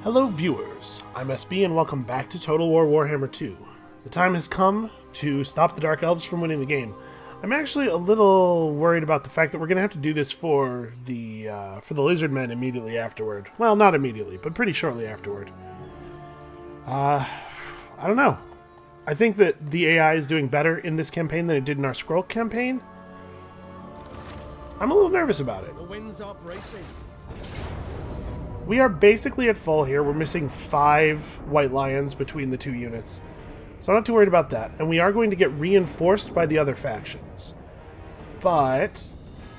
Hello viewers, I'm SB and welcome back to Total War Warhammer 2. The time has come to stop the Dark Elves from winning the game. I'm actually a little worried about the fact that we're going to have to do this for the Lizard Men immediately afterward. Well, not immediately, but pretty shortly afterward. I don't know. I think that the AI is doing better in this campaign than it did in our Scroll campaign. I'm a little nervous about it. The winds are bracing. We are basically at full here. We're missing 5 White Lions between the two units. So I'm not too worried about that. And we are going to get reinforced by the other factions. But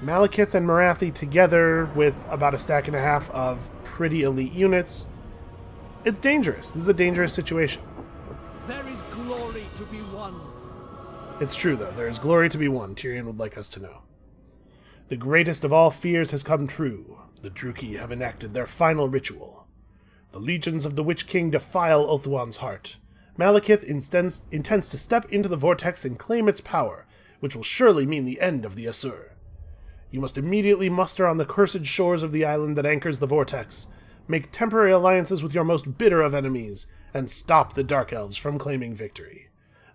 Malekith and Morathi together with about a stack and a half of pretty elite units, it's dangerous. This is a dangerous situation. There is glory to be won. It's true, though. There is glory to be won, Tyrion would like us to know. The greatest of all fears has come true. The Druki have enacted their final ritual. The legions of the Witch King defile Ulthuan's heart. Malekith intends to step into the vortex and claim its power, which will surely mean the end of the Asur. You must immediately muster on the cursed shores of the island that anchors the vortex, make temporary alliances with your most bitter of enemies, and stop the Dark Elves from claiming victory.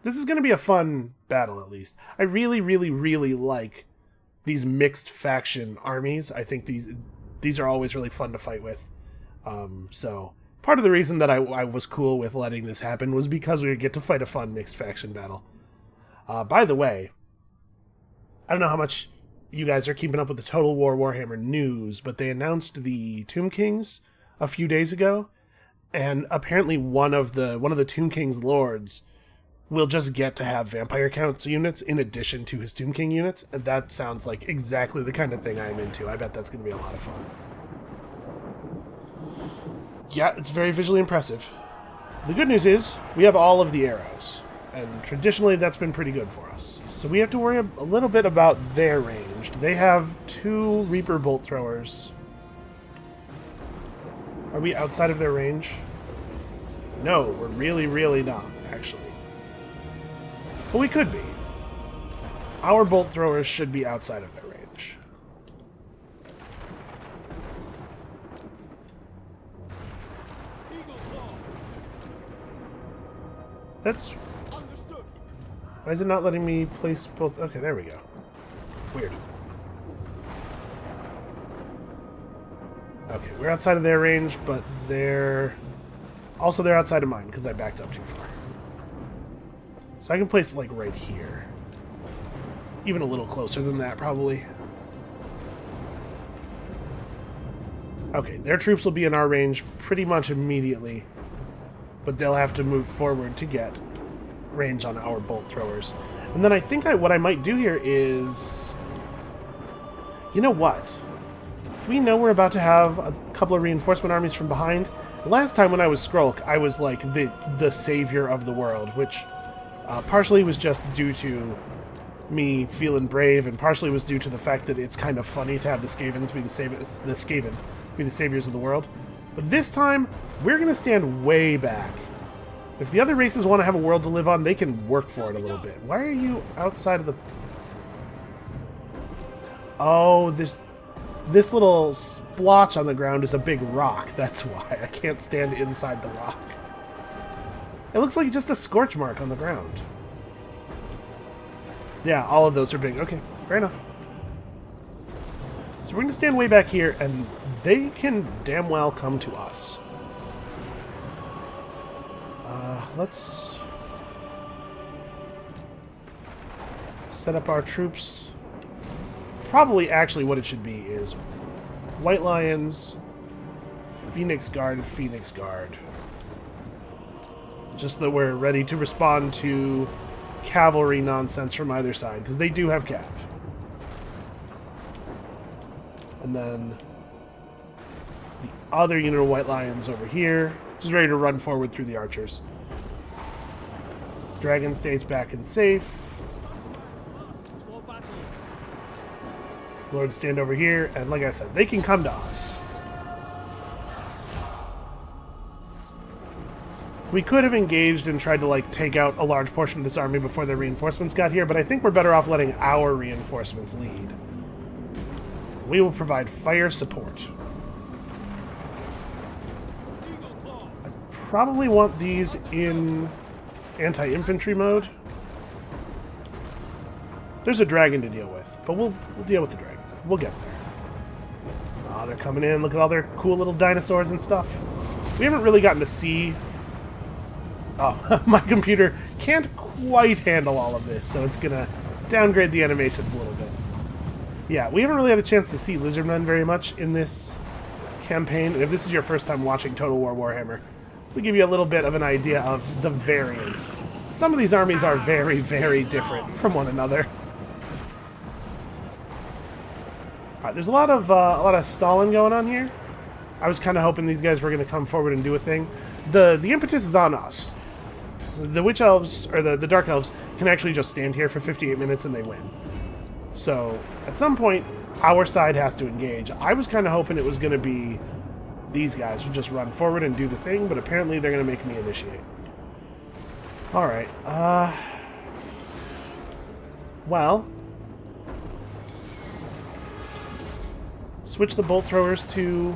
This is going to be a fun battle, at least. I really, really, really like these mixed faction armies. I think these are always really fun to fight with. So part of the reason that I was cool with letting this happen was because we would get to fight a fun mixed faction battle. By the way, I don't know how much you guys are keeping up with the Total War Warhammer news, but they announced the Tomb Kings a few days ago, and apparently one of the Tomb King's lords will just get to have Vampire Count's units in addition to his Tomb King units, and that sounds like exactly the kind of thing I'm into. I bet that's going to be a lot of fun. Yeah, it's very visually impressive. The good news is, we have all of the arrows, and traditionally that's been pretty good for us. So we have to worry a little bit about their range. They have 2 Reaper Bolt Throwers. Are we outside of their range? No, we're really, really not, actually. But we could be. Our bolt throwers should be outside of their range. That's... Understood. Why is it not letting me place both? Okay, there we go. Weird. Okay, we're outside of their range, but they're... Also, they're outside of mine, because I backed up too far. So I can place it, like, right here. Even a little closer than that, probably. Okay, their troops will be in our range pretty much immediately. But they'll have to move forward to get range on our bolt throwers. And then I think what I might do here is... You know what? We know we're about to have a couple of reinforcement armies from behind. Last time when I was Skrulk, I was like the savior of the world, which... partially was just due to me feeling brave, and partially was due to the fact that it's kind of funny to have the Skavens be the saviors of the world. But this time, we're going to stand way back. If the other races want to have a world to live on, they can work for it a little bit. Why are you outside of the... Oh, this little splotch on the ground is a big rock. That's why. I can't stand inside the rock. It looks like just a scorch mark on the ground. Yeah, all of those are big. Okay, fair enough. So we're going to stand way back here, and they can damn well come to us. Let's set up our troops. Probably, actually, what it should be is White Lions, Phoenix Guard, Phoenix Guard. Just that we're ready to respond to cavalry nonsense from either side, because they do have cav. And then the other unit of White Lions over here, just ready to run forward through the archers. Dragon stays back and safe. Lords stand over here, and like I said, they can come to us. We could have engaged and tried to, like, take out a large portion of this army before their reinforcements got here, but I think we're better off letting our reinforcements lead. We will provide fire support. probably want these in anti-infantry mode. There's a dragon to deal with, but we'll deal with the dragon. We'll get there. Oh, they're coming in. Look at all their cool little dinosaurs and stuff. We haven't really gotten to see... Oh, my computer can't quite handle all of this, so it's going to downgrade the animations a little bit. Yeah, we haven't really had a chance to see lizardmen very much in this campaign. If this is your first time watching Total War Warhammer, this will give you a little bit of an idea of the variance. Some of these armies are very, very different from one another. Alright, there's a lot of stalling going on here. I was kind of hoping these guys were going to come forward and do a thing. The impetus is on us. The Witch Elves, or the Dark Elves, can actually just stand here for 58 minutes and they win. So, at some point, our side has to engage. I was kind of hoping it was going to be these guys would just run forward and do the thing, but apparently they're going to make me initiate. Alright, well... Switch the bolt throwers to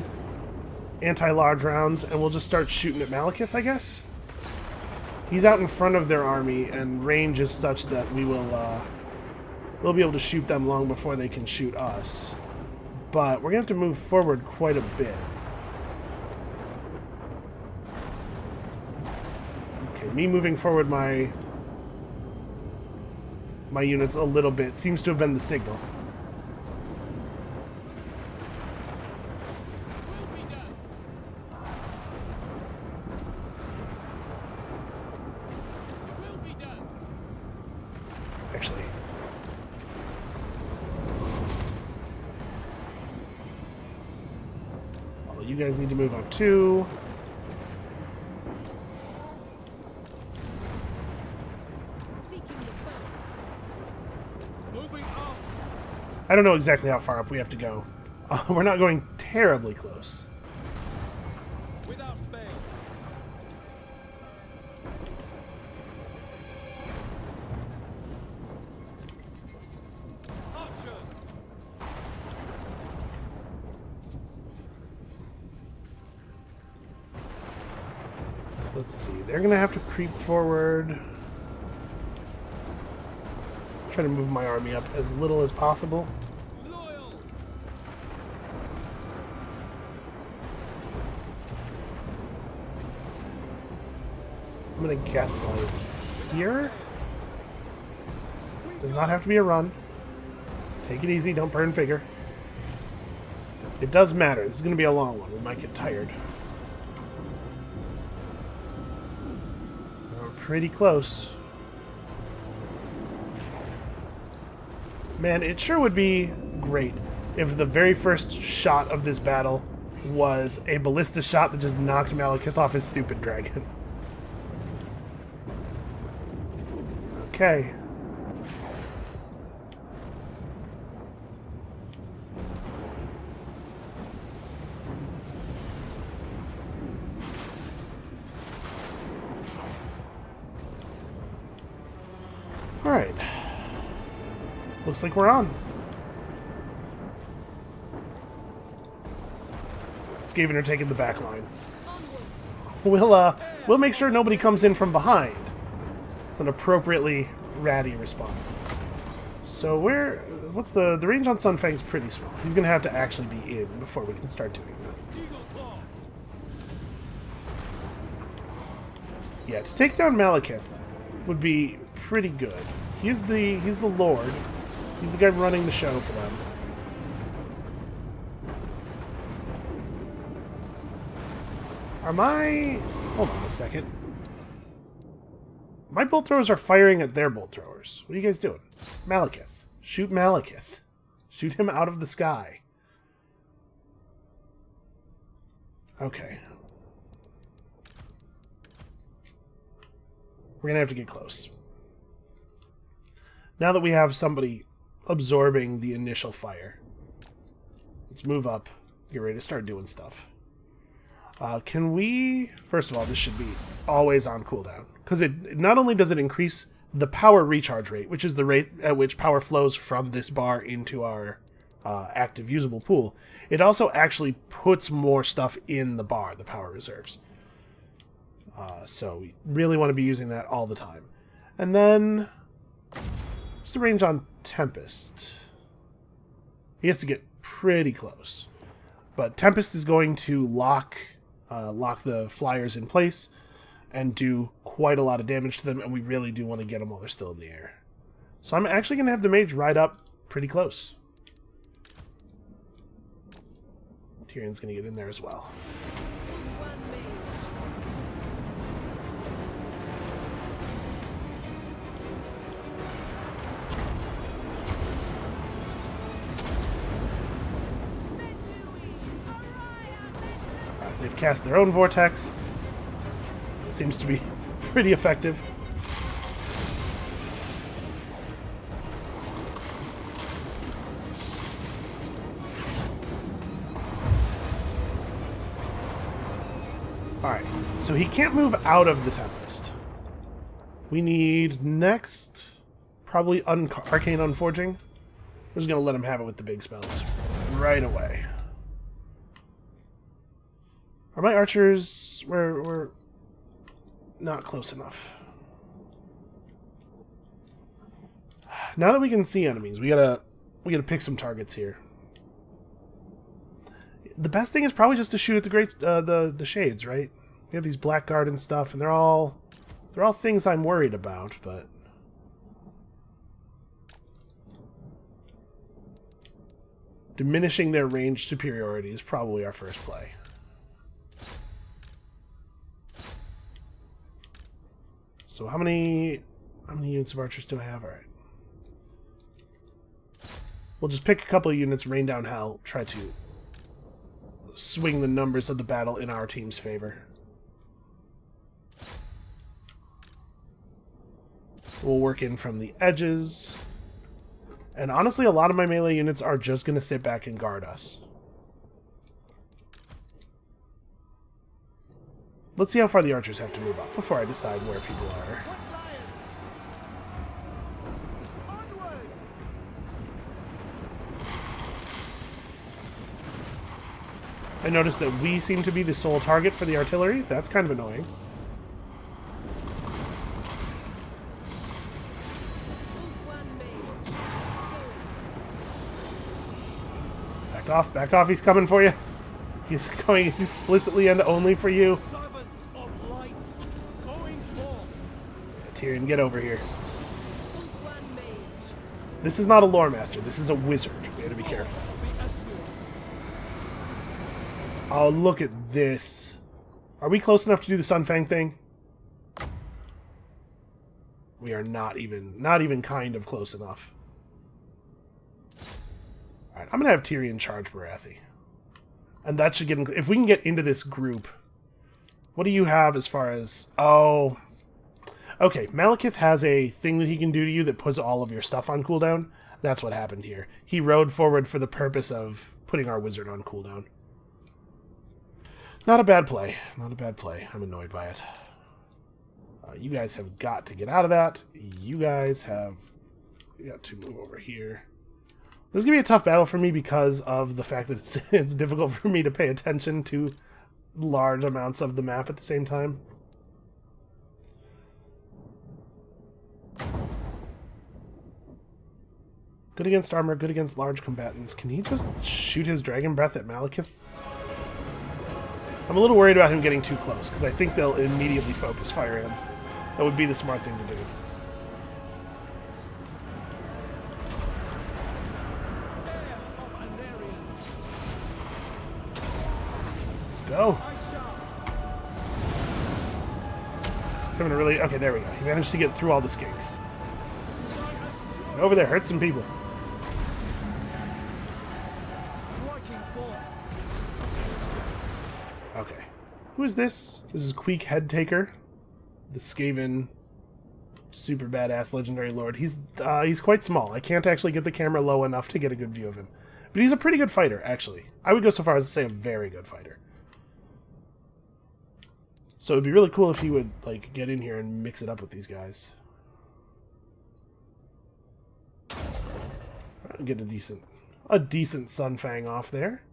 anti-large rounds, and we'll just start shooting at Malekith, I guess? He's out in front of their army, and range is such that we will, we'll be able to shoot them long before they can shoot us. But we're going to have to move forward quite a bit. Okay, me moving forward my units a little bit seems to have been the signal. Actually, well, you guys need to move up too. Moving out. I don't know exactly how far up we have to go. We're not going terribly close. Without fail. Archers. So let's see. They're going to have to creep forward. Try to move my army up as little as possible. Loyal. I'm going to guess like here. Does not have to be a run. Take it easy. Don't burn figure. It does matter. This is going to be a long one. We might get tired. We're pretty close. Man, it sure would be great if the very first shot of this battle was a ballista shot that just knocked Malekith off his stupid dragon. Okay. Alright. Looks like we're on. Skaven are taking the back line. We'll make sure nobody comes in from behind. It's an appropriately ratty response. So what's the range on Sunfang's pretty small. He's gonna have to actually be in before we can start doing that. Eagle claw. Yeah, to take down Malekith would be pretty good. He's the Lord. He's the guy running the show for them. Hold on a second. My bolt throwers are firing at their bolt throwers. What are you guys doing? Malekith. Shoot Malekith. Shoot him out of the sky. Okay. We're gonna have to get close. Now that we have somebody absorbing the initial fire, let's move up, get ready to start doing stuff. Can we... First of all, this should be always on cooldown, because it not only does it increase the power recharge rate, which is the rate at which power flows from this bar into our active usable pool, it also actually puts more stuff in the bar, the power reserves. So we really want to be using that all the time. And then, what's the range on Tempest? He has to get pretty close. But Tempest is going to lock the flyers in place and do quite a lot of damage to them, and we really do want to get them while they're still in the air. So I'm actually going to have the mage ride up pretty close. Tyrion's going to get in there as well. They've cast their own vortex. It seems to be pretty effective. Alright, so he can't move out of the Tempest. We need next, probably Arcane Unforging. We're just going to let him have it with the big spells right away. Are my archers... We're not close enough. Now that we can see enemies, we gotta pick some targets here. The best thing is probably just to shoot at the shades, right? We have these blackguard and stuff, and they're all things I'm worried about, but diminishing their range superiority is probably our first play. So how many units of archers do I have? All right. We'll just pick a couple of units, rain down hell, try to swing the numbers of the battle in our team's favor. We'll work in from the edges. And honestly, a lot of my melee units are just going to sit back and guard us. Let's see how far the archers have to move up before I decide where people are. I noticed that we seem to be the sole target for the artillery. That's kind of annoying. Back off, he's coming for you. He's going explicitly and only for you. Tyrion, get over here. This is not a lore master, this is a wizard. We have to be careful. Oh, look at this. Are we close enough to do the Sunfang thing? We are not even kind of close enough. Alright, I'm going to have Tyrion charge Barathi. And that should get... If we can get into this group... What do you have as far as... Oh... Okay, Malekith has a thing that he can do to you that puts all of your stuff on cooldown. That's what happened here. He rode forward for the purpose of putting our wizard on cooldown. Not a bad play. Not a bad play. I'm annoyed by it. You guys have got to get out of that. You guys have got to move over here. This is going to be a tough battle for me because of the fact that it's difficult for me to pay attention to large amounts of the map at the same time. Good against armor, good against large combatants. Can he just shoot his dragon breath at Malekith? I'm a little worried about him getting too close, because I think they'll immediately focus fire him. That would be the smart thing to do. Go! So I'm gonna really... Okay, there we go. He managed to get through all the skinks. Over there, hurt some people. Okay. Who is this? This is Queek Headtaker, the Skaven super badass legendary lord. He's quite small. I can't actually get the camera low enough to get a good view of him. But he's a pretty good fighter, actually. I would go so far as to say a very good fighter. So it'd be really cool if he would like get in here and mix it up with these guys. Get a decent Sunfang off there.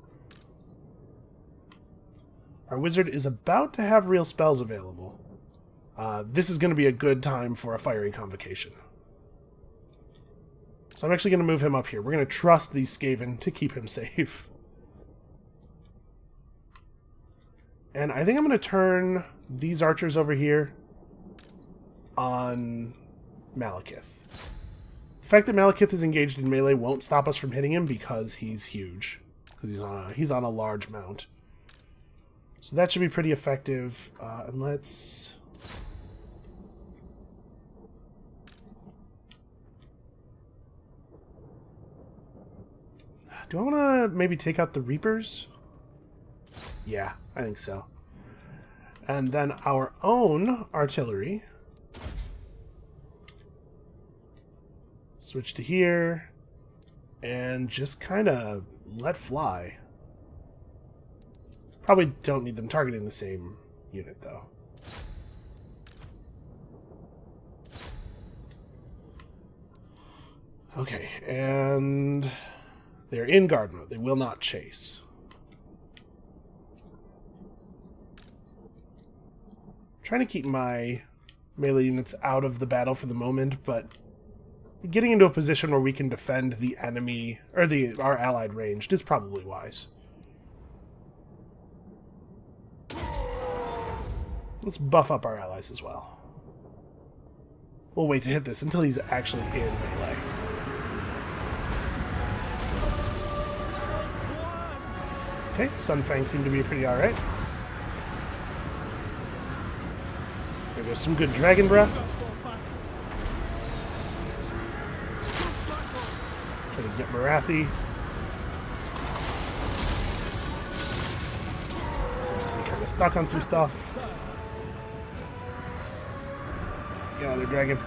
Our wizard is about to have real spells available. this is going to be a good time for a fiery convocation. So I'm actually going to move him up here. We're going to trust these Skaven to keep him safe. And I think I'm going to turn these archers over here on Malekith. The fact that Malekith is engaged in melee won't stop us from hitting him because he's huge. Because he's on a large mount. So that should be pretty effective. And let's... Do I want to maybe take out the Reapers? Yeah, I think so. And then our own artillery. Switch to here. And just kind of let fly. Probably don't need them targeting the same unit, though. Okay, and... they're in guard mode. They will not chase. I'm trying to keep my melee units out of the battle for the moment, but getting into a position where we can defend the enemy, or our allied ranged, is probably wise. Let's buff up our allies as well. We'll wait to hit this until he's actually in melee. Okay, Sunfang seem to be pretty alright. There goes some good dragon breath. Try to get Marathi. Seems to be kind of stuck on some stuff. Get another dragon.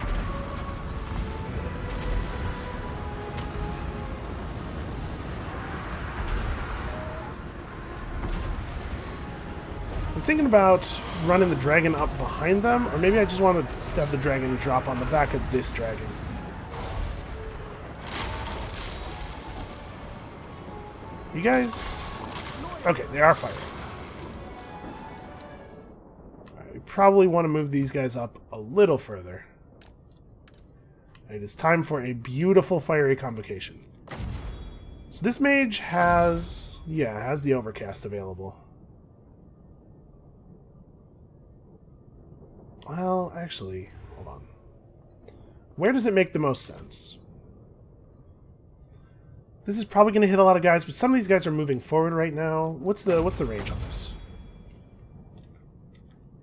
I'm thinking about running the dragon up behind them, or maybe I just want to have the dragon drop on the back of this dragon. You guys... okay, they are firing. Alright, we probably want to move these guys up a little further. It is time for a beautiful fiery convocation. So this mage has... yeah, has the overcast available. Well, actually, hold on. Where does it make the most sense? This is probably going to hit a lot of guys, but some of these guys are moving forward right now. What's the range on this?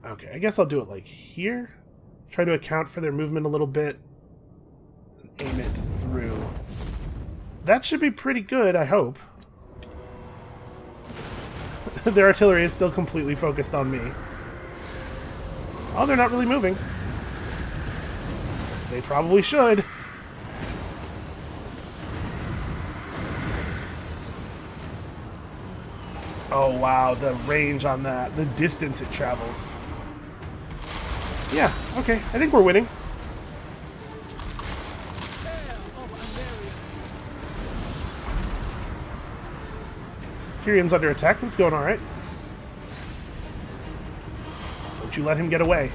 Okay, I guess I'll do it like here. Try to account for their movement a little bit. And aim it through. That should be pretty good, I hope. Their artillery is still completely focused on me. Oh, they're not really moving. They probably should. Oh, wow, the range on that. The distance it travels. Yeah, okay. I think we're winning. Tyrion's under attack. It's going alright. Don't you let him get away.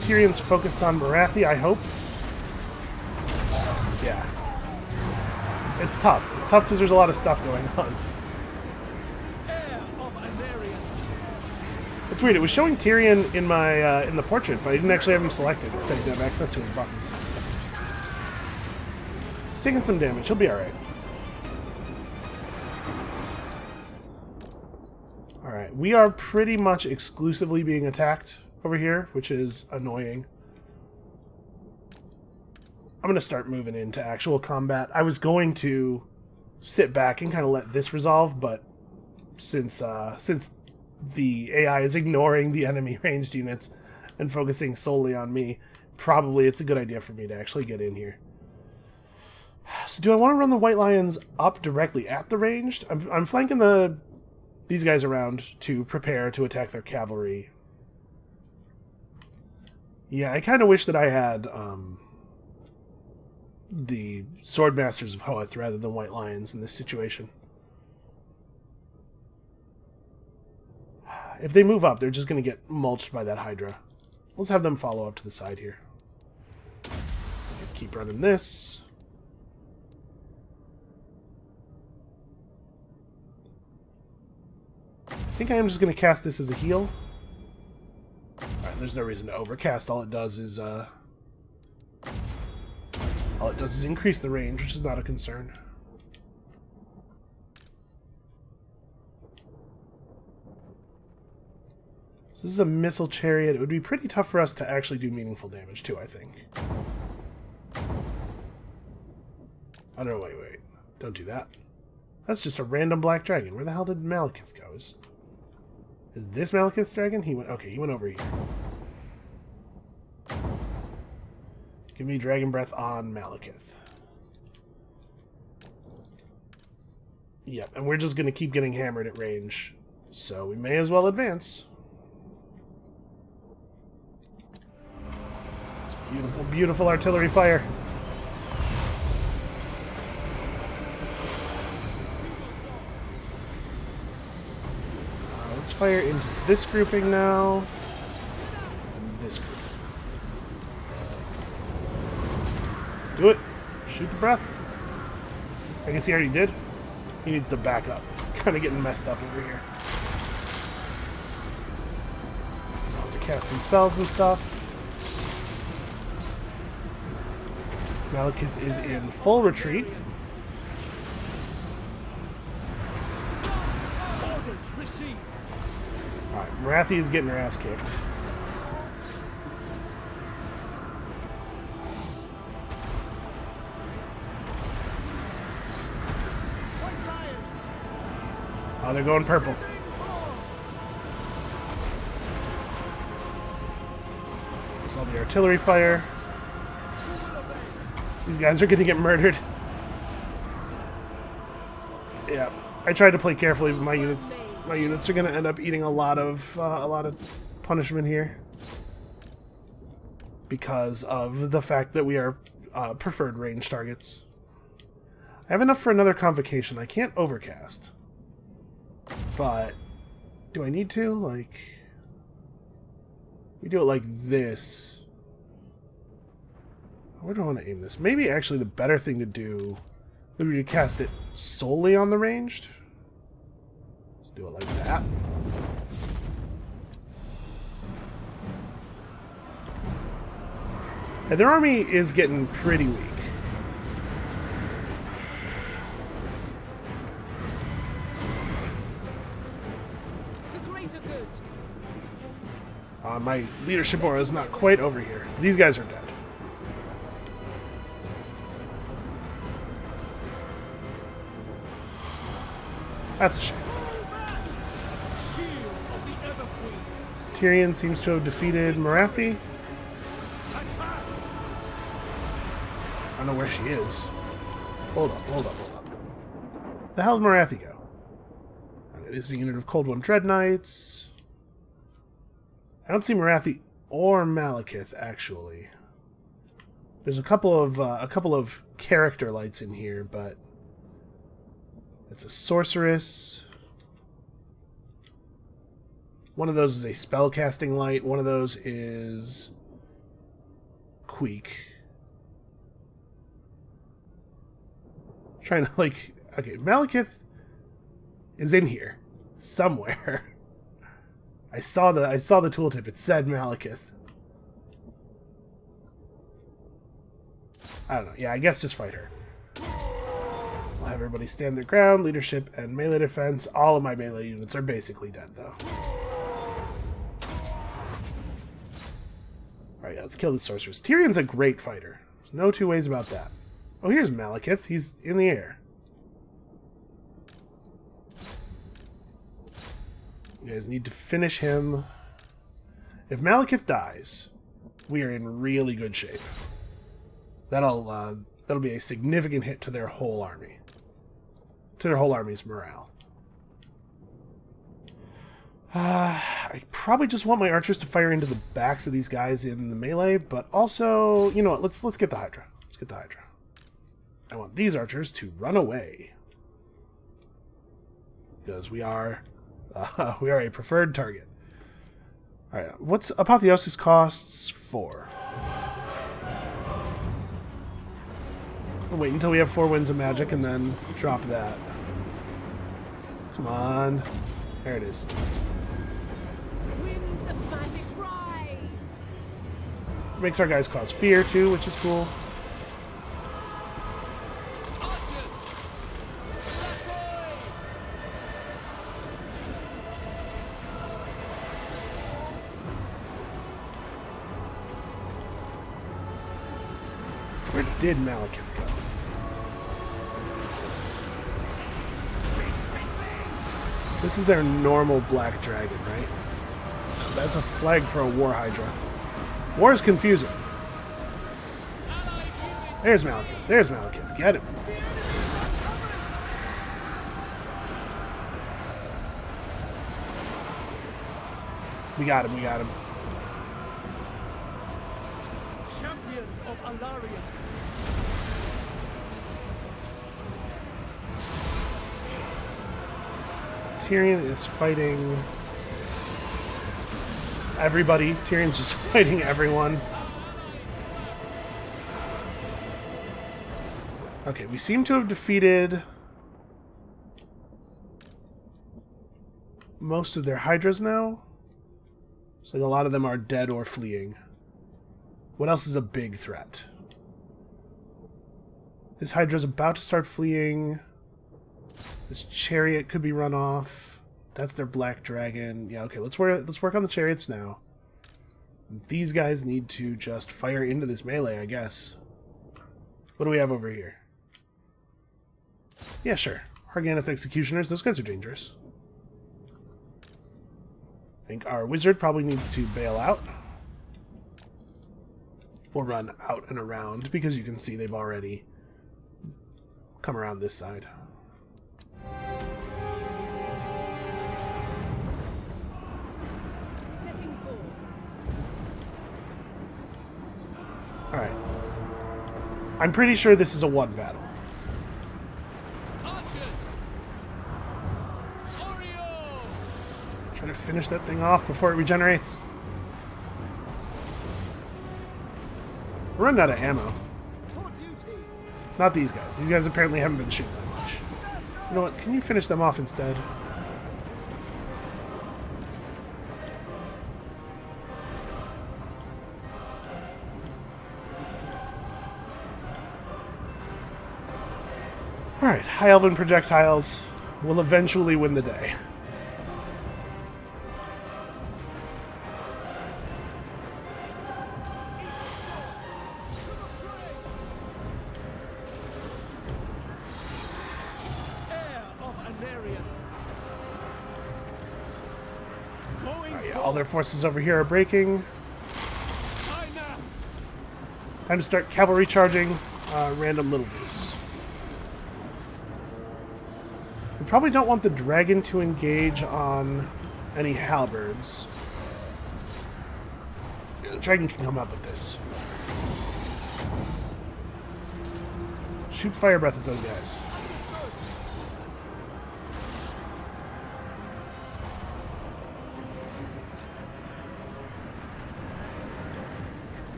Tyrion's focused on Marathi, I hope. Yeah. It's tough. It's tough because there's a lot of stuff going on. It's weird. It was showing Tyrion in my in the portrait, but I didn't actually have him selected because I didn't have access to his buttons. He's taking some damage. He'll be alright. Alright. We are pretty much exclusively being attacked over here, which is annoying. I'm going to start moving into actual combat. I was going to sit back and kind of let this resolve, but since the AI is ignoring the enemy ranged units and focusing solely on me, probably it's a good idea for me to actually get in here. So do I want to run the White Lions up directly at the ranged? I'm flanking these guys around to prepare to attack their cavalry. Yeah, I kind of wish that I had the Swordmasters of Hoeth rather than White Lions in this situation. If they move up, they're just going to get mulched by that Hydra. Let's have them follow up to the side here. Keep running this. I think I am just going to cast this as a heal. Alright, there's no reason to overcast. All it does is increase the range, which is not a concern. So this is a missile chariot. It would be pretty tough for us to actually do meaningful damage too, I think. Oh no, wait. Don't do that. That's just a random black dragon. Where the hell did Malekith go? Is this Malekith's dragon? He went over here. Give me Dragon Breath on Malekith. Yep, and we're just going to keep getting hammered at range, so we may as well advance. Beautiful, beautiful artillery fire. Let's fire into this grouping now. And this group. Do it. Shoot the breath. I guess he already did. He needs to back up. It's kind of getting messed up over here. They're casting spells and stuff. Malekith is in full retreat. Alright, Marathi is getting her ass kicked. Oh, they're going purple. There's all the artillery fire. These guys are going to get murdered. Yeah, I tried to play carefully, but my units are going to end up eating a lot of punishment here because of the fact that we are preferred range targets. I have enough for another convocation. I can't overcast, but do I need to? Like, we do it like this. Where do I want to aim this? Maybe actually the better thing to do would be to cast it solely on the ranged. Let's do it like that. And their army is getting pretty weak. The greater good. My leadership aura is not quite over here. These guys are dead. That's a shame. Tyrion seems to have defeated Marathi. I don't know where she is. Hold up. The hell did Marathi go? This is a unit of Cold One Dread Knights. I don't see Marathi or Malekith actually. There's a couple of character lights in here, but it's a sorceress. One of those is a spellcasting light. One of those is Queek. Trying to okay, Malekith is in here somewhere. I saw the tooltip. It said Malekith. I don't know. Yeah, I guess just fight her. I'll have everybody stand their ground, leadership, and melee defense. All of my melee units are basically dead, though. Alright, yeah, let's kill the sorceress. Tyrion's a great fighter. There's no two ways about that. Oh, here's Malekith. He's in the air. You guys need to finish him. If Malekith dies, we are in really good shape. That'll be a significant hit to their whole army. To their whole army's morale. I probably just want my archers to fire into the backs of these guys in the melee, but also, you know what, let's get the Hydra. Let's get the Hydra. I want these archers to run away. Because we are We are a preferred target. Alright, what's Apotheosis costs? 4. We'll wait until we have 4 winds of magic and then drop that. Come on. There it is. Winds of magic rise. Makes our guys cause fear too, which is cool. Where did Malekith go? This is their normal black dragon, right? That's a flag for a war hydra. War is confusing. There's Malekith. There's Malekith. Get him. We got him. We got him. Champions of Alaria. Tyrion is fighting everybody. Tyrion's just fighting everyone. Okay, we seem to have defeated most of their hydras now. So a lot of them are dead or fleeing. What else is a big threat? This hydra's about to start fleeing. This chariot could be run off. That's their black dragon. Yeah, okay, let's work on the chariots now. These guys need to just fire into this melee, I guess. What do we have over here? Yeah, sure. Harganeth Executioners, those guys are dangerous. I think our wizard probably needs to bail out. Or run out and around, because you can see they've already come around this side. Setting forth. Alright. I'm pretty sure this is a one battle. Archers. Oreo. Try to finish that thing off before it regenerates. We're running out of ammo. For duty. Not these guys. These guys apparently haven't been shooting that much. You know what? Can you finish them off instead? Alright, High Elven projectiles will eventually win the day. Heir of Anarian. Going Yeah, all their forces over here are breaking. China. Time to start cavalry charging random little dudes. We probably don't want the dragon to engage on any halberds. Yeah, the dragon can come up with this. Shoot fire breath at those guys.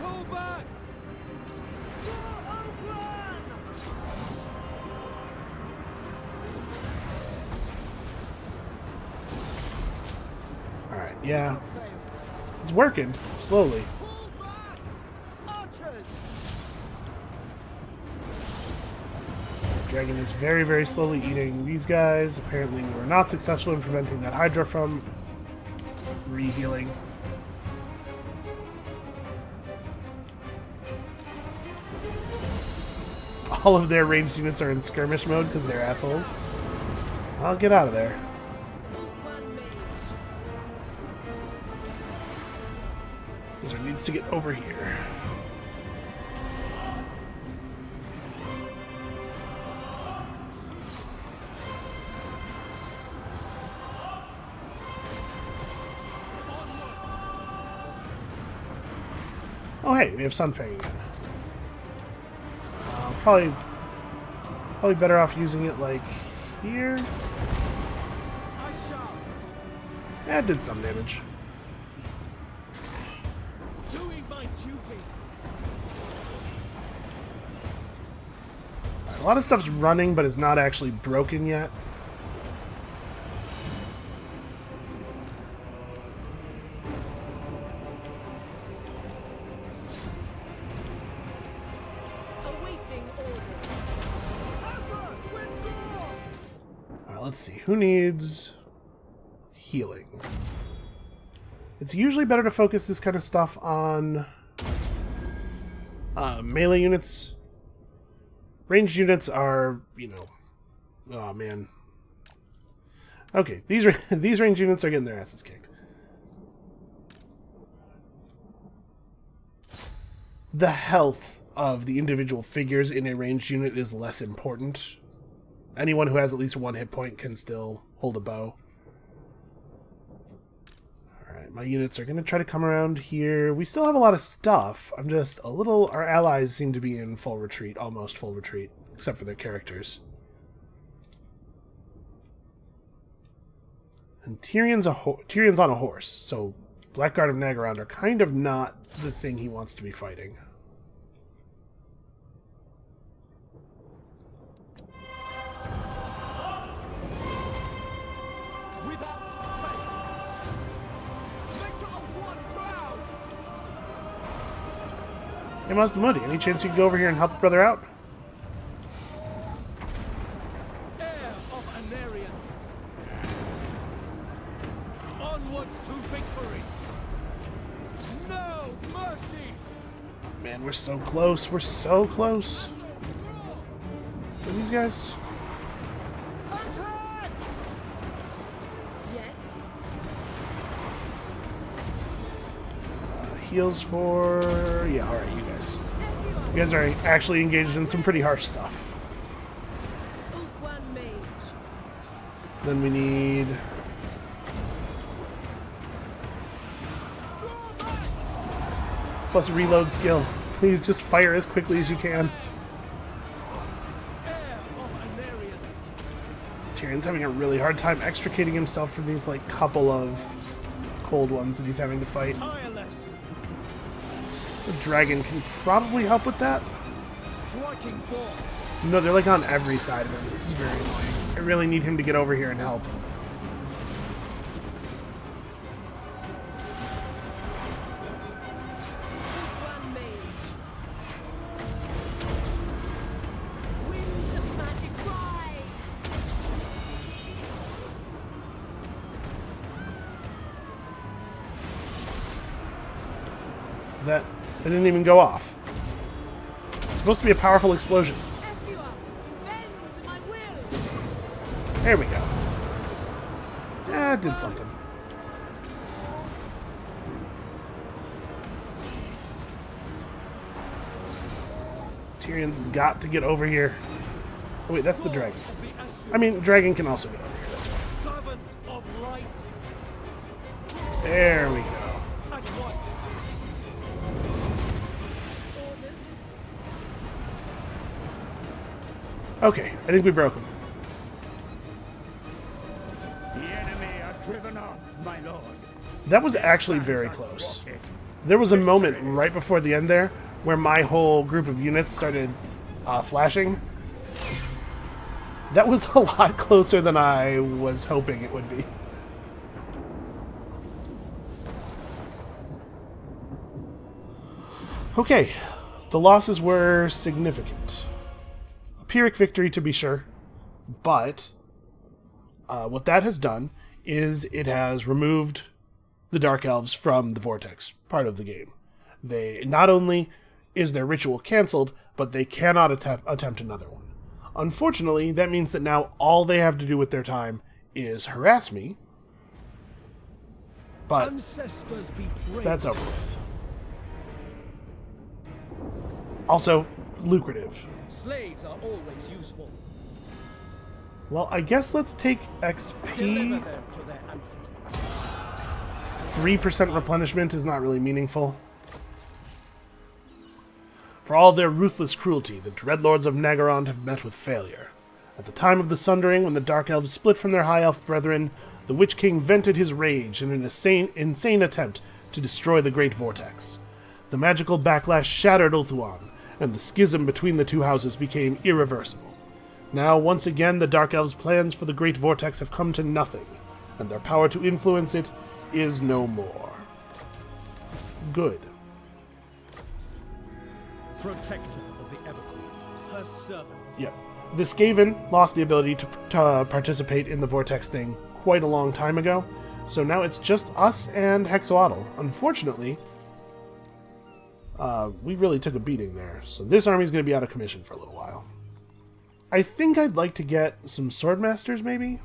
Pull back. Alright, yeah. It's working, slowly. Pull back. Archers. Dragon is very, very slowly eating these guys. Apparently we were not successful in preventing that Hydra from re-healing. All of their ranged units are in skirmish mode because they're assholes. I'll get out of there. Wolfman mage. Wizard needs to get over here. Oh hey, we have Sunfang again. Probably better off using it like here. I shall. Yeah, it did some damage. Doing my duty. A lot of stuff's running, but is not actually broken yet. Awaiting orders. Hazard, withdraw! Alright, let's see. Who needs healing? It's usually better to focus this kind of stuff on melee units. Ranged units are, you know... Oh, man. Okay, these ranged units are getting their asses kicked. The health of the individual figures in a ranged unit is less important. Anyone who has at least one hit point can still hold a bow. Alright, my units are going to try to come around here. We still have a lot of stuff. I'm just a little... Our allies seem to be in full retreat, almost full retreat, except for their characters. And Tyrion's on a horse, so Blackguard of Nagaround are kind of not the thing he wants to be fighting. Without fail. Victor of one proud. Hey, Mazdamundi, any chance you could go over here and help a brother out? Heir of Anarian. Onwards to victory. No mercy. Man, we're so close. We're so close. Are these guys? Attack! Yes. Heals for... Yeah, alright, you guys. You guys are actually engaged in some pretty harsh stuff. Oof one mage. Then we need... Draw back! Plus reload skill. Please just fire as quickly as you can. Heir of Anarian. Tyrion's having a really hard time extricating himself from these, like, couple of cold ones that he's having to fight. Tireless. The dragon can probably help with that. Striking force. No, they're, like, on every side of him. This is very annoying. I really need him to get over here and help. Oof one mage. Winds of magic rise. That didn't even go off. It's supposed to be a powerful explosion. F you up. Bend to my will. There we go. Yeah, it did something. Tyrion's got to get over here. Oh, wait, that's the dragon. Of the Asur. I mean, dragon can also get over here. That's fine. Servant of light. There we go. At once. Orders. Okay, I think we broke him. The enemy are driven off, my lord. That was actually very close. There was a moment right before the end there where my whole group of units started flashing. That was a lot closer than I was hoping it would be. Okay, the losses were significant. A Pyrrhic victory, to be sure, but what that has done is it has removed the Dark Elves from the Vortex part of the game. They not only is their ritual cancelled, but they cannot attempt another one. Unfortunately, that means that now all they have to do with their time is harass me, but Ancestors be praised. that's over with. Also, lucrative. Slaves are always useful. Well, I guess let's take Deliver XP. them to their ancestors. 3% replenishment is not really meaningful. For all their ruthless cruelty, the Dreadlords of Nagaround have met with failure. At the time of the Sundering, when the Dark Elves split from their High Elf brethren, the Witch King vented his rage in an insane attempt to destroy the Great Vortex. The magical backlash shattered Ulthuan, and the schism between the two houses became irreversible. Now, once again, the Dark Elves' plans for the Great Vortex have come to nothing, and their power to influence it is no more. Good. Protector of the Everqueen, her servant. Yep. The Skaven lost the ability to participate in the Vortex thing quite a long time ago, so now it's just us and Hexoatl. Unfortunately, we really took a beating there, so this army's going to be out of commission for a little while. I think I'd like to get some Swordmasters, maybe?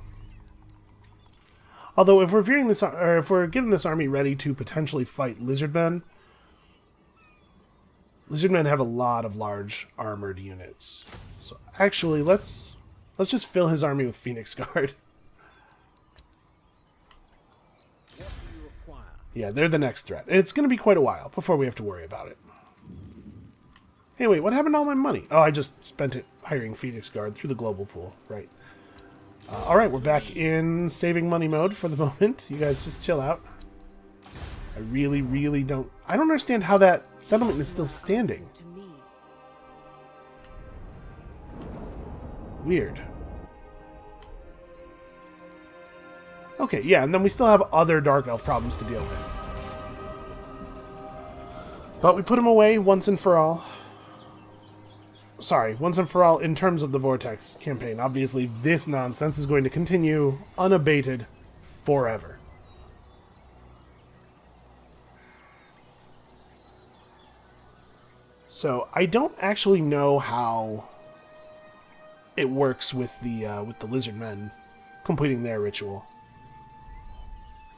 Although, if we're veering this, or if we're getting this army ready to potentially fight Lizardmen have a lot of large armored units. So actually, let's just fill his army with Phoenix Guard. What do you require? Yeah, they're the next threat. And it's going to be quite a while before we have to worry about it. Hey, wait, what happened to all my money? Oh, I just spent it hiring Phoenix Guard through the global pool. Right. Alright, we're back in saving money mode for the moment. You guys just chill out. I really don't... I don't understand how that settlement is still standing. Weird. Okay, yeah, and then we still have other Dark Elf problems to deal with. But we put them away once and for all. Sorry, once and for all in terms of the Vortex campaign. Obviously, this nonsense is going to continue unabated forever. So, I don't actually know how it works with the Lizardmen completing their ritual.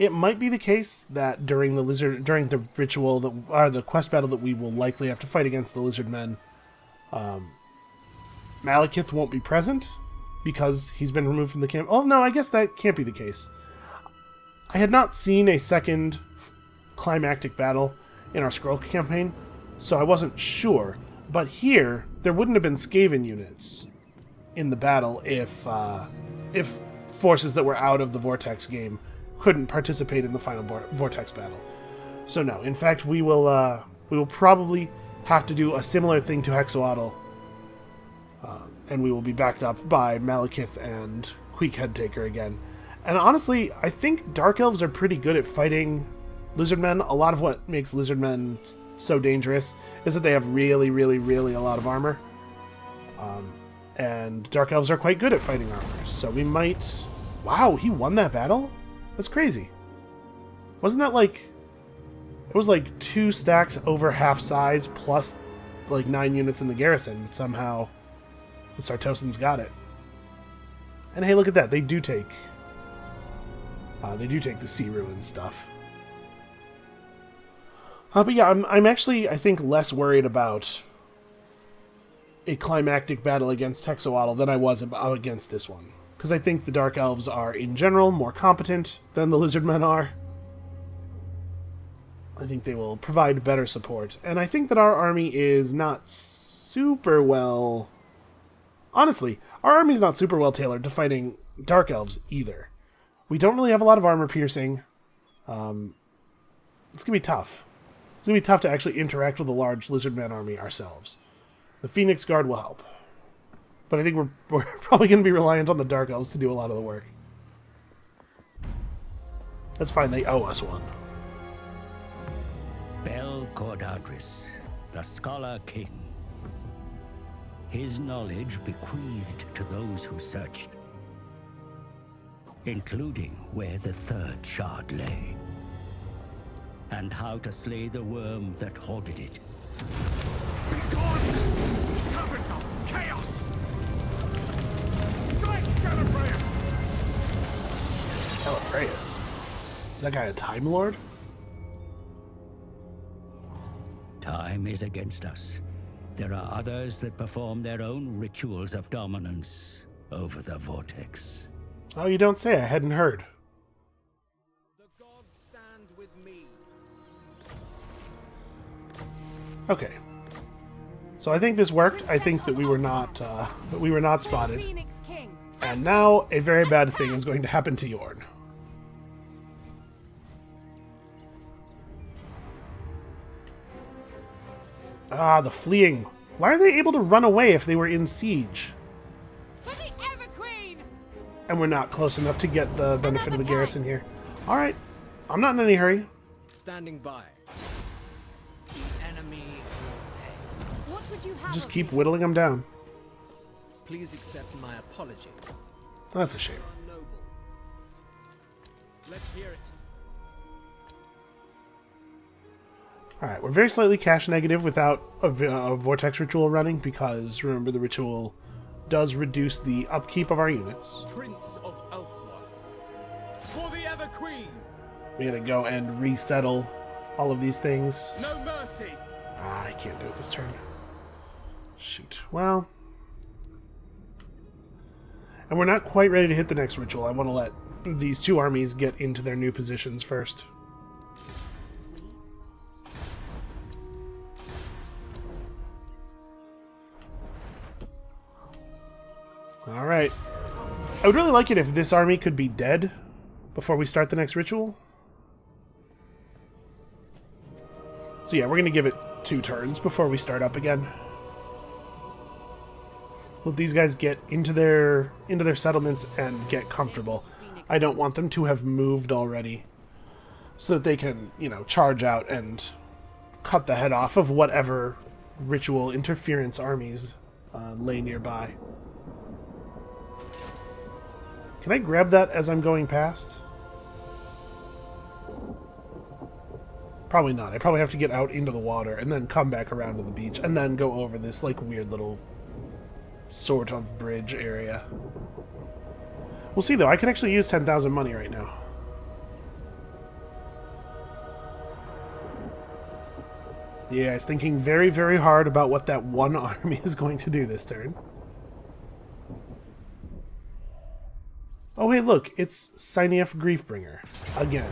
It might be the case that during the ritual, the quest battle that we will likely have to fight against the Lizardmen, Malekith won't be present because he's been removed from the camp. Oh no, I guess that can't be the case. I had not seen a second climactic battle in our Scroll campaign, so I wasn't sure. But here, there wouldn't have been Skaven units in the battle if forces that were out of the Vortex game couldn't participate in the final Vortex battle. So no, in fact, we will probably have to do a similar thing to Hexoatl, and we will be backed up by Malekith and Queek Headtaker again. And honestly, I think Dark Elves are pretty good at fighting Lizardmen. A lot of what makes Lizardmen so dangerous is that they have really a lot of armor. And Dark Elves are quite good at fighting armor. So we might... Wow, he won that battle? That's crazy. Wasn't that like... It was like 2 stacks over half size plus like 9 units in the garrison. But somehow the Sartosans got it. And hey, look at that. They do take the Sea Ruin stuff. But yeah, I'm actually, I think, less worried about a climactic battle against Hexoatl than I was against this one. Because I think the Dark Elves are, in general, more competent than the Lizardmen are. I think they will provide better support. And I think that our army is not super well... Honestly, our army is not super well tailored to fighting Dark Elves either. We don't really have a lot of armor piercing. It's going to be tough. It's going to be tough to actually interact with a large Lizardman army ourselves. The Phoenix Guard will help. But I think we're probably going to be reliant on the Dark Elves to do a lot of the work. That's fine, they owe us one. Bel Cordadris, the Scholar King. His knowledge bequeathed to those who searched, including where the third shard lay, and how to slay the worm that hoarded it. Begone, servant of chaos! Strike, Gallifreyus! Gallifreyus? Is that guy a Time Lord? Time is against us. There are others that perform their own rituals of dominance over the Vortex. Oh, you don't say. I hadn't heard. The gods stand with me. Okay. So I think this worked. I think that we were not spotted. Phoenix King. And now a very bad thing is going to happen to Yorn. Ah, the fleeing. Why are they able to run away if they were in siege? For the Everqueen! And we're not close enough to get the benefit of the garrison here. Alright. I'm not in any hurry. Standing by. The enemy will pay. What would you have Just of keep me? whittling them down. Please accept my apology. That's a shame. Noble. Let's hear it. Alright, we're very slightly cash negative without a Vortex ritual running because, remember, the ritual does reduce the upkeep of our units. Prince of Elfwine. For the Everqueen! We gotta go and resettle all of these things. No mercy! Ah, I can't do it this turn. Shoot. Well. And we're not quite ready to hit the next ritual. I want to let these two armies get into their new positions first. Alright. I would really like it if this army could be dead before we start the next ritual. So yeah, we're going to give it 2 turns before we start up again. Let these guys get into their settlements and get comfortable. I don't want them to have moved already, so that they can, you know, charge out and cut the head off of whatever ritual interference armies lay nearby. Can I grab that as I'm going past? Probably not. I probably have to get out into the water and then come back around to the beach and then go over this, like, weird little sort of bridge area. We'll see, though. I can actually use 10,000 money right now. Yeah, I was thinking very, very hard about what that one army is going to do this turn. Oh, hey, look. It's Sinef Griefbringer. Again.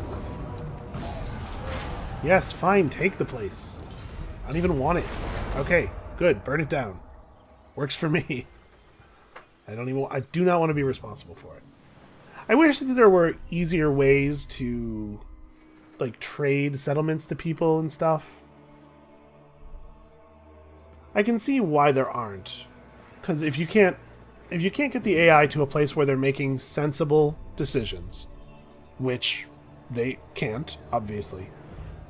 Yes, fine. Take the place. I don't even want it. Okay, good. Burn it down. Works for me. I do not want to be responsible for it. I wish that there were easier ways to, like, trade settlements to people and stuff. I can see why there aren't. Because if you can't get the AI to a place where they're making sensible decisions, which they can't, obviously,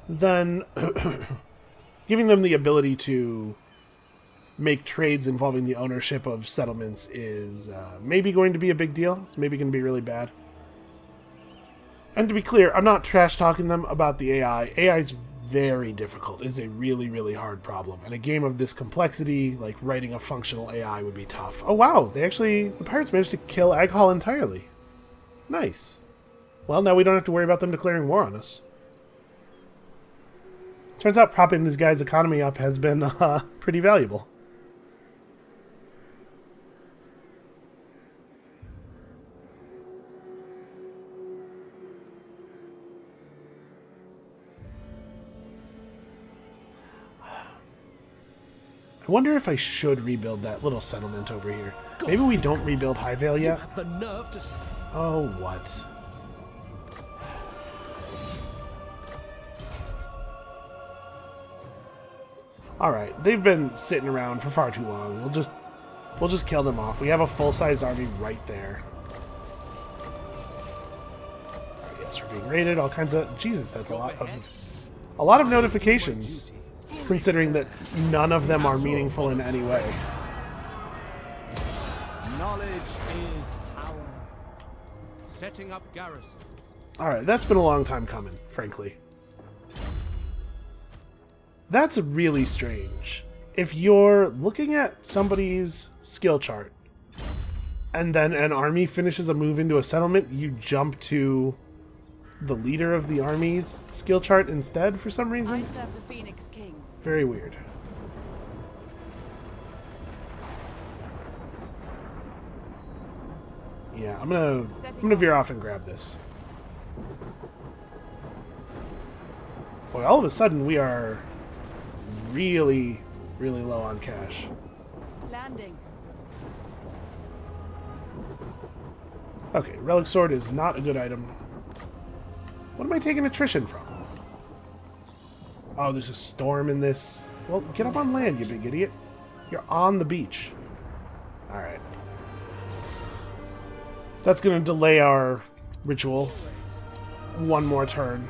then giving them the ability to make trades involving the ownership of settlements is maybe going to be a big deal. It's maybe going to be really bad. And to be clear, I'm not trash-talking them about the AI. AI is very difficult. It's a really, really hard problem. And a game of this complexity, like writing a functional AI, would be tough. Oh wow, the pirates managed to kill Aghal entirely. Nice. Well, now we don't have to worry about them declaring war on us. Turns out propping this guy's economy up has been pretty valuable. I wonder if I should rebuild that little settlement over here. Maybe we don't rebuild Highvale yet. Have the nerve to... Oh, what? Alright, they've been sitting around for far too long. We'll just kill them off. We have a full-size army right there. Yes, we're being raided, all kinds of... Jesus, that's a lot of notifications, considering that none of them are meaningful in any way. Knowledge is power. Setting up garrison. Alright, that's been a long time coming, frankly. That's really strange. If you're looking at somebody's skill chart, and then an army finishes a move into a settlement, you jump to the leader of the army's skill chart instead for some reason? I serve the Phoenix King. Very weird. Yeah, I'm gonna veer off and grab this. Boy, all of a sudden we are really, really low on cash. Landing. Okay, Relic Sword is not a good item. What am I taking attrition from? Oh, there's a storm in this Well, get up on land, you big idiot. You're on the beach. Alright. That's going to delay our ritual one more turn.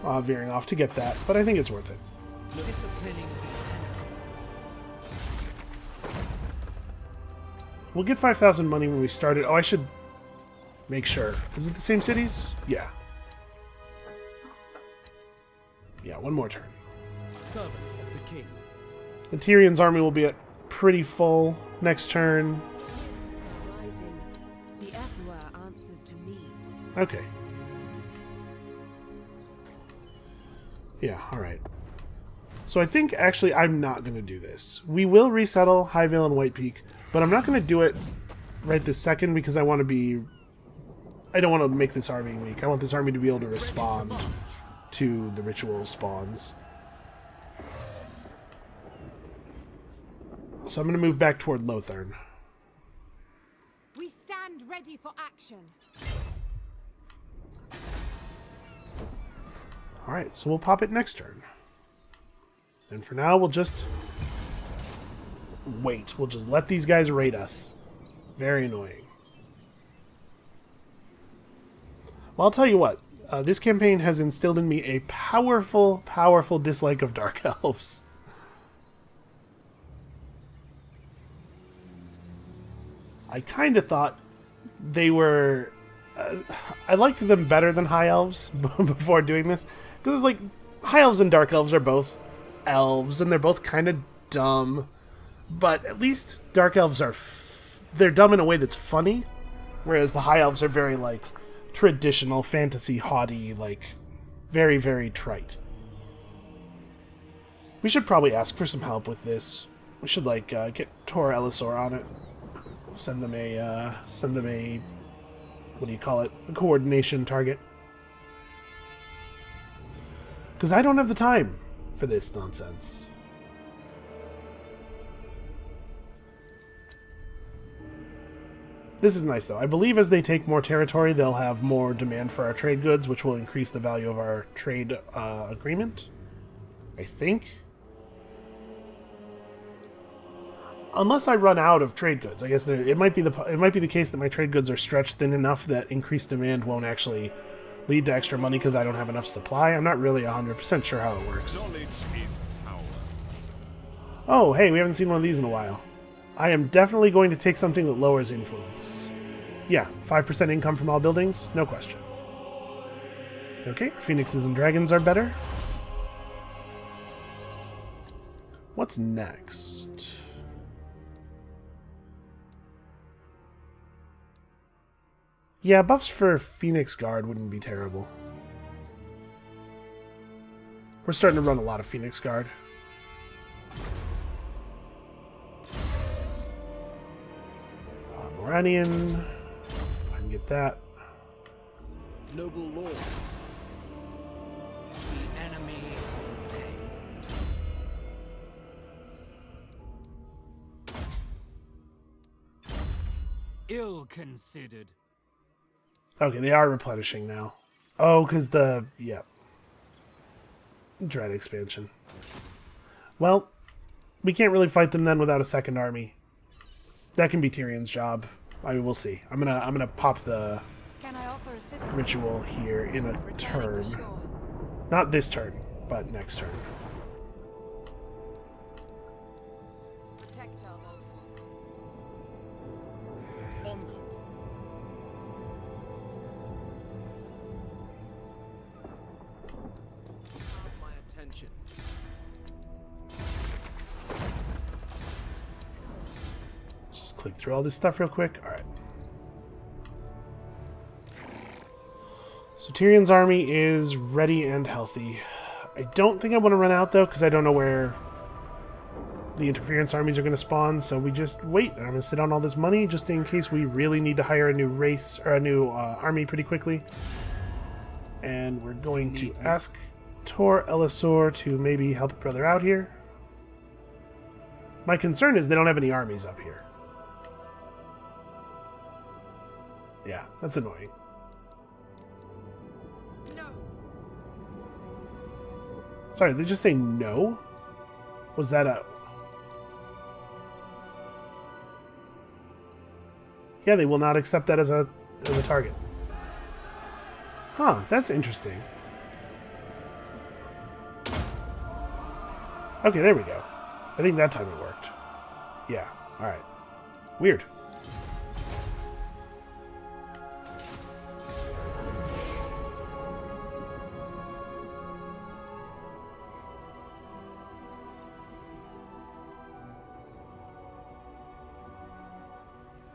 Veering off to get that, but I think it's worth it. Disciplining the enemy. We'll get 5,000 money when we start it. Oh, I should make sure. Is it the same cities? Yeah. Yeah, one more turn. Servant of the king. And Tyrion's army will be at pretty full next turn. Rising. The Emperor answers to me. Okay. Yeah, alright. So I think, actually, I'm not going to do this. We will resettle Highvale and White Peak, but I'm not going to do it right this second because I want to be... I don't want to make this army weak. I want this army to be able to respond to the ritual spawns. So I'm going to move back toward Lothern. We stand ready for action. Alright, so we'll pop it next turn. And for now, we'll just wait. We'll just let these guys raid us. Very annoying. Well, I'll tell you what. This campaign has instilled in me a powerful, powerful dislike of Dark Elves. I kind of thought they were... I liked them better than High Elves before doing this. Because it's like, High Elves and Dark Elves are both elves, and they're both kind of dumb. But at least Dark Elves are... they're dumb in a way that's funny. Whereas the High Elves are very, like, traditional, fantasy, haughty, like, very, very trite. We should probably ask for some help with this. We should, like, get Tor Elisor on it. Send them a, what do you call it? A coordination target. Because I don't have the time for this nonsense. This is nice, though. I believe as they take more territory, they'll have more demand for our trade goods, which will increase the value of our trade agreement. I think. Unless I run out of trade goods. I guess it might be the case that my trade goods are stretched thin enough that increased demand won't actually lead to extra money because I don't have enough supply. I'm not really 100% sure how it works. Knowledge is power. Oh, hey, we haven't seen one of these in a while. I am definitely going to take something that lowers influence. Yeah, 5% income from all buildings, no question. Okay, phoenixes and dragons are better. What's next? Yeah, buffs for Phoenix Guard wouldn't be terrible. We're starting to run a lot of Phoenix Guard. Moranian. I can get that. Noble Lord. The enemy will pay. Ill considered. Okay, they are replenishing now. Oh, because the... Yep. Dread expansion. Well, we can't really fight them then without a second army. That can be Tyrion's job. I mean, we'll see. I'm gonna pop the Can I offer assistance? ritual here in a Returning turn. to shore. Not this turn, but next turn. Protect our boat. Onward. My attention. Let's just click through all this stuff real quick. Alright. So Tyrion's army is ready and healthy. I don't think I want to run out, though, because I don't know where the interference armies are going to spawn, so we just wait. I'm going to sit on all this money just in case we really need to hire a new race, or a new army pretty quickly. And we're going to ask Tor Elisor to maybe help a brother out here. My concern is they don't have any armies up here. Yeah, that's annoying. No. Sorry, did they just say no? Was that a... Yeah, they will not accept that as a target. Huh, that's interesting. Okay, there we go. I think that time it worked. Yeah, alright. Weird.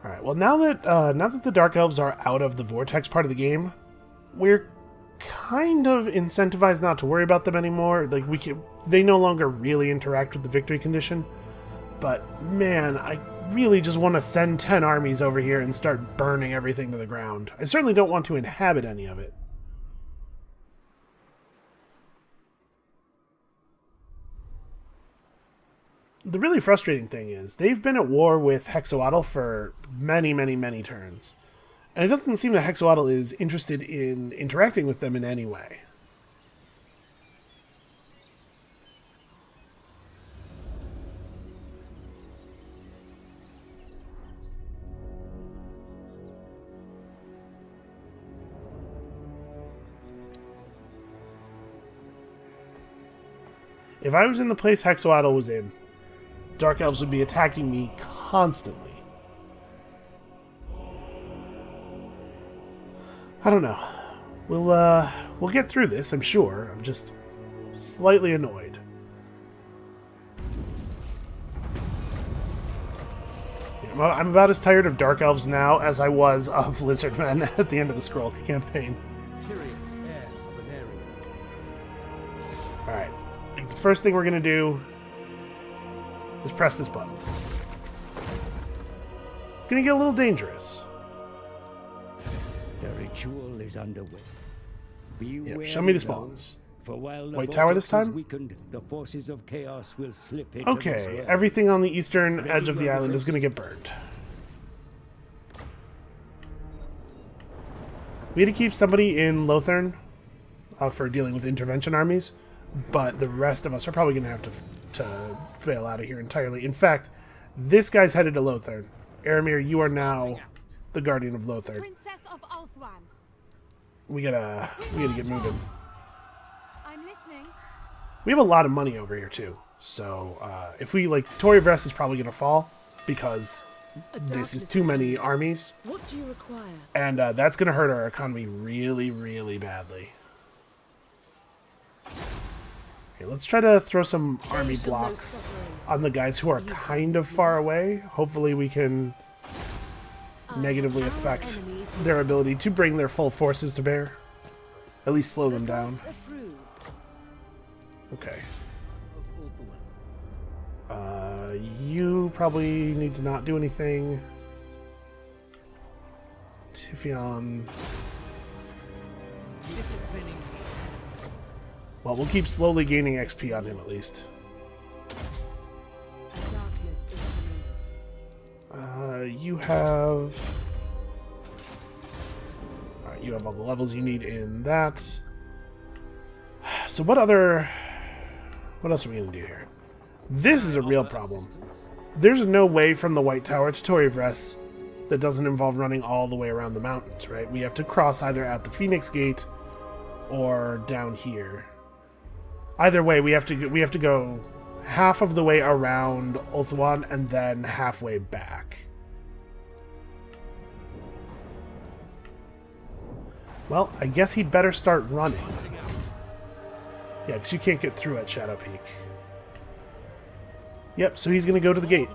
Alright, well now that the Dark Elves are out of the Vortex part of the game, we're kind of incentivized not to worry about them anymore. Like, they no longer really interact with the victory condition. But, man, I really just want to send 10 armies over here and start burning everything to the ground. I certainly don't want to inhabit any of it. The really frustrating thing is, they've been at war with Hexoatl for many, many, many turns. And it doesn't seem that Hexoatl is interested in interacting with them in any way. If I was in the place Hexoatl was in, Dark Elves would be attacking me constantly. I don't know. We'll get through this, I'm sure. I'm just slightly annoyed. Yeah, I'm about as tired of Dark Elves now as I was of Lizardmen at the end of the Scroll campaign. Tyrion, heir of an area. Alright. I think the first thing we're going to do is press this button. It's going to get a little dangerous. The ritual is underway. Yeah, show me the spawns. For while the White Tower this vortex is time? weakened, the forces of chaos will slip into this Okay, world. everything on the eastern edge of the island is going to get burned. We had to keep somebody in Lothern for dealing with intervention armies, but the rest of us are probably going to have to bail out of here entirely. In fact, this guy's headed to Lothern. Aramir, you are now the Guardian of Lothern. Princess of Ulthwan. We gotta get moving. I'm listening. We have a lot of money over here too, so if we Tory of Rest is probably gonna fall because this is too many armies. What do you require? And that's going to hurt our economy really, really badly. Okay, let's try to throw some army blocks on the guys who are kind of far away. Hopefully we can negatively affect their ability to bring their full forces to bear. At least slow them down. Okay. You probably need to not do anything. Tyrion. Well, we'll keep slowly gaining XP on him at least. You have... Alright, you have all the levels you need in that. So what else are we going to do here? This is a real problem. There's no way from the White Tower to Tory of Rest that doesn't involve running all the way around the mountains, right? We have to cross either at the Phoenix Gate or down here. Either way, we have to go half of the way around Ulthuan and then halfway back. Well, I guess he'd better start running. Yeah, because you can't get through at Shadow Peak. Yep, so he's going to go to the gate.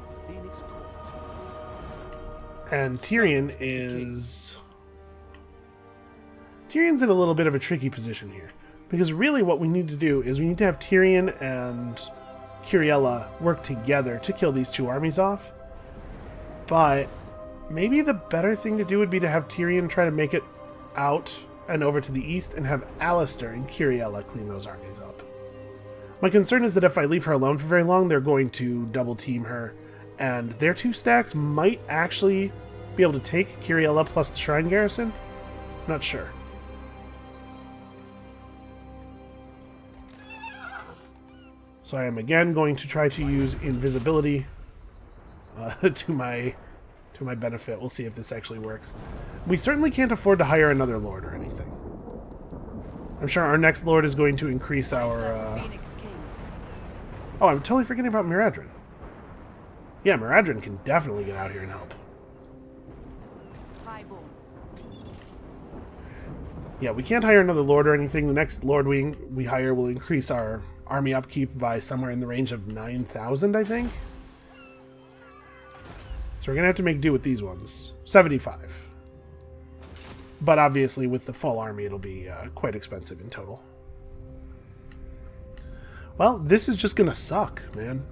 And Tyrion is... Tyrion's in a little bit of a tricky position here. Because really what we need to do is we need to have Tyrion and Curiella work together to kill these two armies off. But maybe the better thing to do would be to have Tyrion try to make it out and over to the east and have Alistair and Curiella clean those armies up. My concern is that if I leave her alone for very long, they're going to double team her, and their two stacks might actually be able to take Curiella plus the Shrine Garrison? Not sure. So I am again going to try to use invisibility to my benefit. We'll see if this actually works. We certainly can't afford to hire another lord or anything. I'm sure our next lord is going to increase our... Phoenix King. Oh, I'm totally forgetting about Miradrin. Yeah, Miradrin can definitely get out here and help. Highborn. Yeah, we can't hire another lord or anything. The next lord we hire will increase our army upkeep by somewhere in the range of 9,000, I think. So we're going to have to make do with these ones. 75. But obviously with the full army it'll be quite expensive in total. Well, this is just going to suck, man.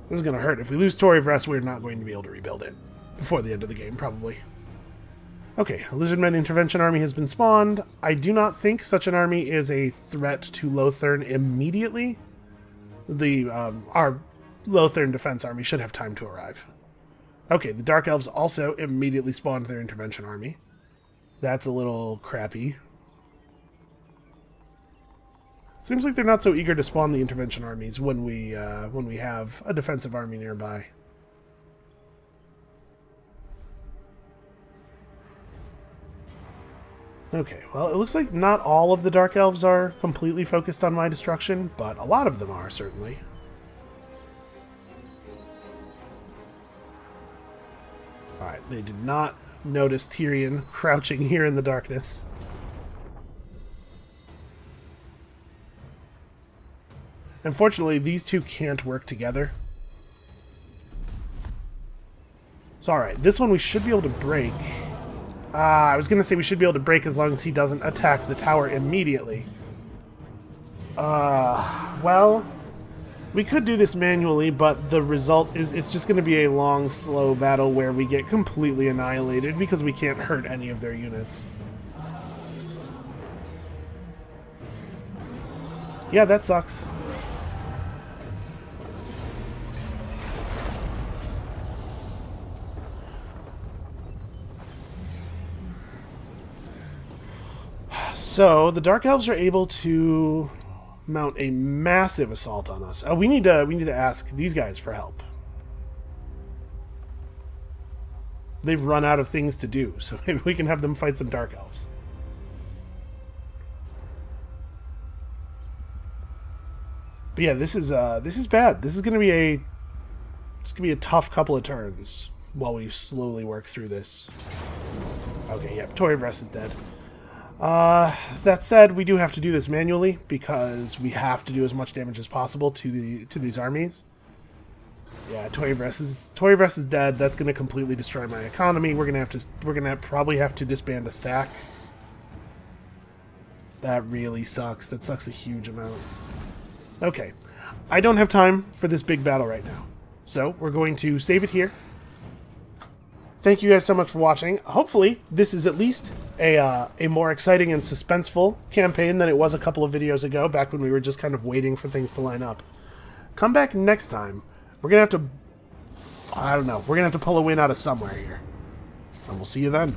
This is going to hurt. If we lose Torivres, we're not going to be able to rebuild it before the end of the game, probably. Okay, a Lizardmen intervention army has been spawned. I do not think such an army is a threat to Lothern immediately. Our Lothern defense army should have time to arrive. Okay, the Dark Elves also immediately spawned their intervention army. That's a little crappy. Seems like they're not so eager to spawn the intervention armies when we have a defensive army nearby. Okay, well, it looks like not all of the Dark Elves are completely focused on my destruction, but a lot of them are, certainly. Alright, they did not notice Tyrion crouching here in the darkness. Unfortunately, these two can't work together. So, alright, this one we should be able to break. I was going to say we should be able to break as long as he doesn't attack the tower immediately. Well, we could do this manually, but the result is it's just going to be a long, slow battle where we get completely annihilated because we can't hurt any of their units. Yeah, that sucks. So, the Dark Elves are able to mount a massive assault on us. Oh, we need to ask these guys for help. They've run out of things to do, so maybe we can have them fight some Dark Elves. But yeah, this is bad. This is gonna be a tough couple of turns while we slowly work through this. Okay, yep, Torivres is dead. That said, we do have to do this manually because we have to do as much damage as possible to these armies. Yeah, Torivres is dead. That's going to completely destroy my economy. We're gonna probably have to disband a stack. That really sucks. That sucks a huge amount. Okay, I don't have time for this big battle right now, so we're going to save it here. Thank you guys so much for watching. Hopefully, this is at least a more exciting and suspenseful campaign than it was a couple of videos ago, back when we were just kind of waiting for things to line up. Come back next time. We're going to have to... I don't know. We're going to have to pull a win out of somewhere here. And we'll see you then.